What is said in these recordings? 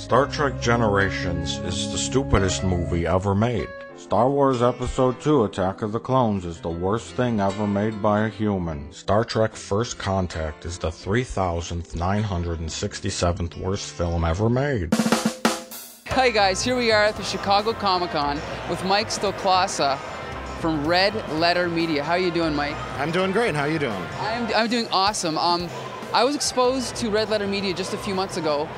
Star Trek Generations is the stupidest movie ever made. Star Wars Episode II Attack of the Clones is the worst thing ever made by a human. Star Trek First Contact is the 3,967th worst film ever made. Hi guys, here we are at the Chicago Comic-Con with Mike Stoklasa from Red Letter Media. How are you doing, Mike? I'm doing great. How are you doing? I'm doing awesome. I was exposed to Red Letter Media just a few months ago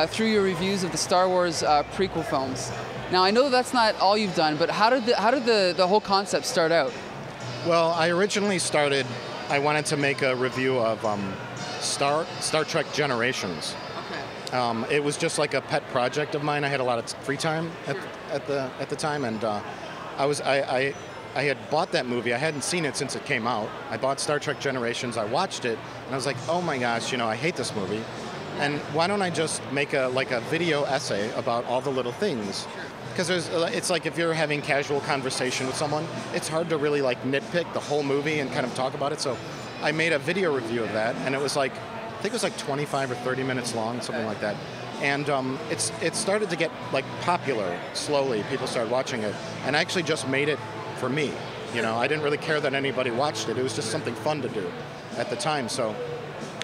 through your reviews of the Star Wars prequel films. Now I know that's not all you've done, but how did the whole concept start out? Well, I originally I wanted to make a review of Star Trek Generations. Okay. It was just like a pet project of mine. I had a lot of free time at the time, and I had bought that movie. I hadn't seen it since it came out. I bought Star Trek Generations. I watched it, and I was like, oh my gosh, I hate this movie. And why don't I just make a video essay about all the little things? Because it's like if you're having casual conversation with someone, it's hard to really like nitpick the whole movie and kind of talk about it. So I made a video review of that, and it was like, I think it was like 25 or 30 minutes long, something like that. And it started to get like popular slowly. People started watching it, and I actually just made it for me. I didn't really care that anybody watched it. It was just something fun to do at the time. So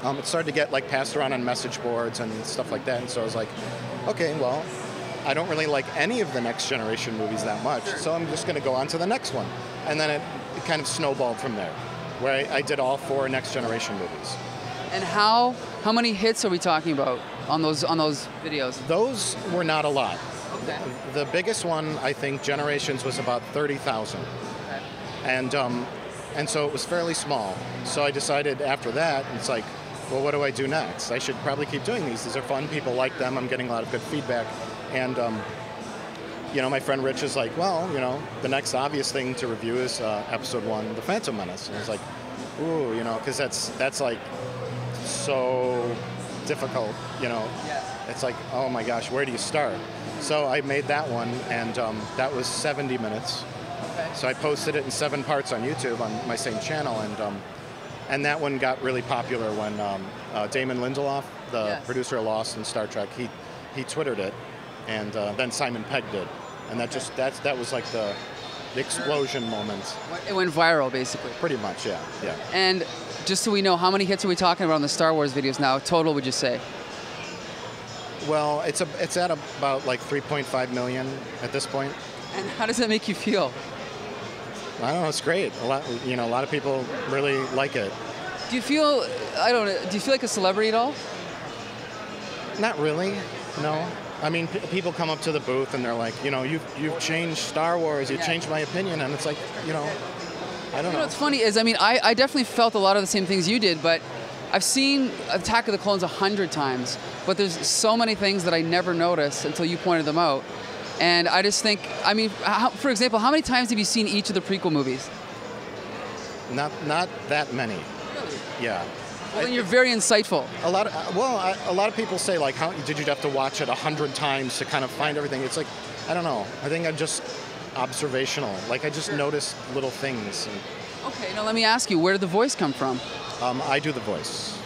it started to get like passed around on message boards and stuff like that. And so I was like, okay, well, I don't really like any of the Next Generation movies that much, so I'm just going to go on to the next one. And then it kind of snowballed from there, where I did all 4 Next Generation movies. And how many hits are we talking about on those videos? Those were not a lot. Okay. The biggest one, I think, Generations, was about 30,000. Okay. And so it was fairly small. So I decided after that, it's like, well, what do I do next? I should probably keep doing these. These are fun. People like them. I'm getting a lot of good feedback. And, my friend Rich is like, well, the next obvious thing to review is Episode 1, The Phantom Menace. And I was like, ooh, because that's like so difficult, Yeah. It's like, oh my gosh, where do you start? So I made that one, and that was 70 minutes. Okay. So I posted it in 7 parts on YouTube on my same channel, and that one got really popular when Damon Lindelof, the producer of Lost and Star Trek, he Twittered it, and then Simon Pegg did, and that was like the explosion moment. It went viral, basically. Pretty much, yeah. And just so we know, how many hits are we talking about on the Star Wars videos now, total, would you say? Well, it's at about like 3.5 million at this point. And how does that make you feel? I don't know, it's great. A lot of people really like it. Do you feel like a celebrity at all? Not really, no. I mean, people come up to the booth and they're like, you've changed Star Wars, you've changed my opinion, and it's like, I don't know. What's funny is, I definitely felt a lot of the same things you did, but I've seen Attack of the Clones 100 times, but there's so many things that I never noticed until you pointed them out. And I just think, for example, how many times have you seen each of the prequel movies? Not that many. Really? Yeah. Well, then you're very insightful. A lot of people say, like, how did you have to watch it 100 times to kind of find everything? It's like, I don't know. I think I'm just observational. Like, I just notice little things. Okay, now let me ask you, where did the voice come from? I do the voice.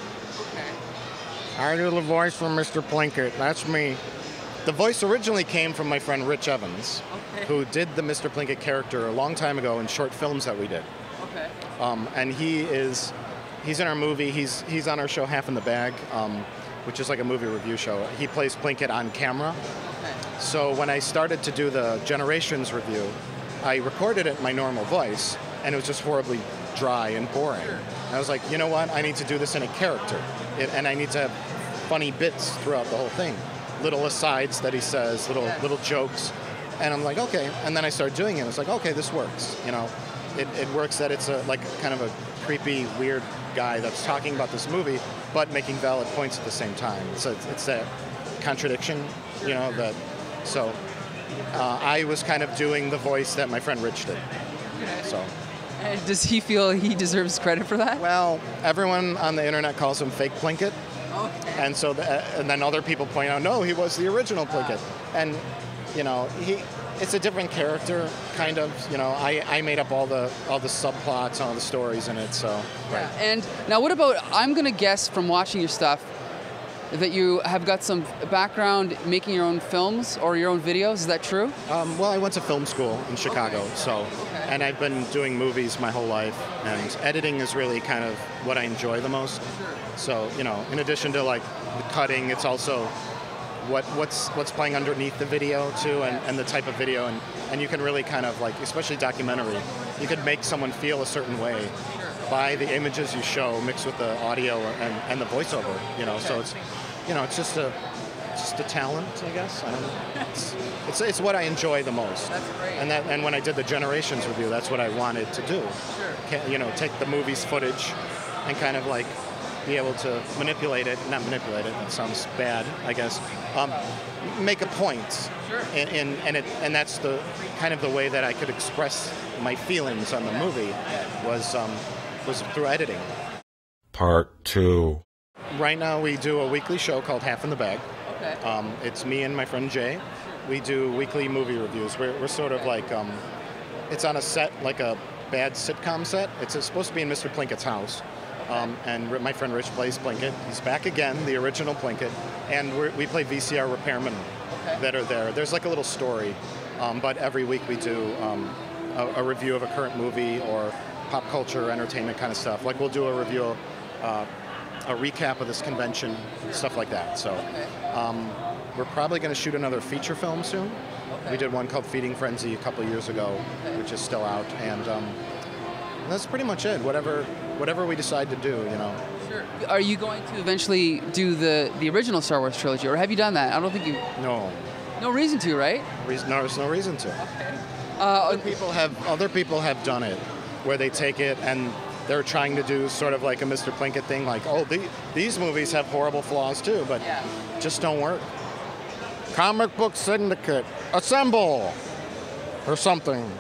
Okay. I do the voice for Mr. Plinkett. That's me. The voice originally came from my friend Rich Evans, who did the Mr. Plinkett character a long time ago in short films that we did. Okay. And he's in our movie. He's on our show Half in the Bag, which is like a movie review show. He plays Plinkett on camera. Okay. So when I started to do the Generations review, I recorded it in my normal voice, and it was just horribly dry and boring. Sure. And I was like, you know what? I need to do this in a character, and I need to have funny bits throughout the whole thing, little asides that he says, little jokes, and I'm like, okay. And then I started doing it. I was like, okay, this works. It works that it's like kind of a creepy, weird guy that's talking about this movie, but making valid points at the same time. So it's that contradiction, So I was kind of doing the voice that my friend Rich did. So. And does he feel he deserves credit for that? Well, everyone on the internet calls him Fake Plinkett. Okay. And so, and then other people point out, no, he was the original Plinkett. And, it's a different character, kind of. I made up all the subplots, all the stories in it. So. Yeah. Right. And now, what about? I'm gonna guess from watching your stuff, that you have got some background making your own films or your own videos. Is that true? Well, I went to film school in Chicago, and I've been doing movies my whole life, and editing is really kind of what I enjoy the most. So, you know, in addition to like the cutting, it's also what's playing underneath the video too, and the type of video, and you can really kind of like, especially documentary, you could make someone feel a certain way by the images you show mixed with the audio and the voiceover, you know. So it's, you know, it's just a talent, I guess. I don't know. It's what I enjoy the most. That's great. And when I did the Generations review, that's what I wanted to do. Sure. You know, take the movie's footage and kind of like be able to manipulate it, not manipulate it, that sounds bad, I guess, make a point. Sure. And that's the kind of the way that I could express my feelings on the movie was through editing. Part 2. Right now we do a weekly show called Half in the Bag. Okay. It's me and my friend Jay. We do weekly movie reviews. We're sort of like, it's on a set, like a bad sitcom set. It's supposed to be in Mr. Plinkett's house. And my friend Rich plays Plinkett. He's back again, the original Plinkett. And we play VCR repairmen that are there. There's like a little story. But every week we do a review of a current movie or pop culture, entertainment kind of stuff. Like we'll do a review, a recap of this convention, stuff like that. So we're probably going to shoot another feature film soon. Okay. We did one called Feeding Frenzy a couple years ago, which is still out. And that's pretty much it. Whatever we decide to do, you know. Sure. Are you going to eventually do the original Star Wars trilogy, or have you done that? I don't think you. No. No reason to, right? No, there's no reason to. Okay. Other people have done it, where they take it and they're trying to do sort of like a Mr. Plinkett thing, like, oh, these movies have horrible flaws too, but just don't work. Comic Book Syndicate, assemble, or something.